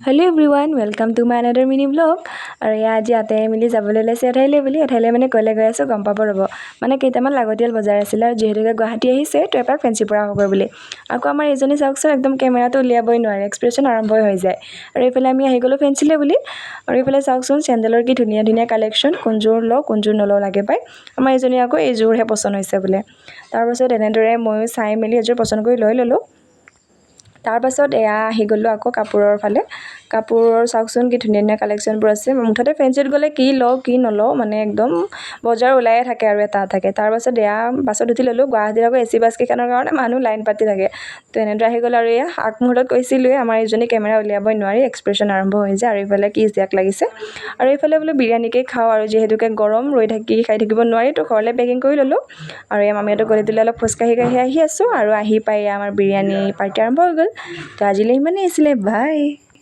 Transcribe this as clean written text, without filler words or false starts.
hello' everyone welcome to my another mini blog আৰু এয়া আজি আটাই মিলি যাবলৈ ওলাইছে এঠাইলৈ বুলি এঠাইলৈ মানে ক'লৈ গৈ আছোঁ গম পাব ৰ'ব মানে কেইটামান লাগতিয়াল বজাৰ আছিলে আৰু যিহেতুকে গুৱাহাটী আহিছে তো এপাক ফেঞ্চিৰ পৰা আহোগৈ বুলি আকৌ আমাৰ এইজনী চাওকচোন একদম কেমেৰাটো উলিয়াবই নোৱাৰে এক্সপ্ৰেশ্যন আৰম্ভই হৈ যায় আৰু এইফালে আমি আহি গ'লোঁ ফেঞ্চিলৈ বুলি আৰু এইফালে চাওকচোন চেণ্ডেলৰ কি ধুনীয়া ধুনীয়া কালেকশ্যন কোনযোৰ লওঁ কোনযোৰ নলওঁ লাগে পাই আমাৰ এইজনী আকৌ এইযোৰহে পচন্দ হৈছে বোলে তাৰপাছত এনেদৰে ময়ো চাই মেলি এযোৰ পচন্দ কৰি লৈ ল'লোঁ তাৰপাছত এয়া আহি গ'লোঁ আকৌ কাপোৰৰ ফালে কাপোৰৰ চাওকচোন কি ধুনীয়া ধুনীয়া কালেকশ্যনবোৰ আছে মুঠতে ফেঞ্চিত গ'লে কি লওঁ কি নলওঁ মানে একদম বজাৰ ওলায়ে থাকে আৰু এটা থাকে তাৰপাছত এয়া বাছত উঠি ল'লোঁ গুৱাহাটীত আকৌ এচি বাছ কেইখনৰ কাৰণে মানুহ লাইন পাতি থাকে তো এনেদৰে আহি গ'ল আৰু এয়া আগমুহূৰ্তত কৈছিলোঁৱে আমাৰ এইজনী কেমেৰা উলিয়াবই নোৱাৰি এক্সপ্ৰেশ্যন আৰম্ভ হৈ যায় আৰু এইফালে কি জাক লাগিছে আৰু এইফালে বোলো বিৰিয়ানীকেই খাওঁ আৰু যিহেতুকে গৰম ৰৈ থাকি খাই থাকিব নোৱাৰি তো ঘৰলৈ পেকিং কৰি ল'লোঁ আৰু এই মামীহঁতৰ গলিটোলৈ অলপ খোজকাঢ়ি আহি আছোঁ আৰু আহি পাই আমাৰ বিৰিয়ানী পাৰ্টি আৰম্ভ হৈ গ'ল তো আজিলৈ ইমানেই আছিলে বাই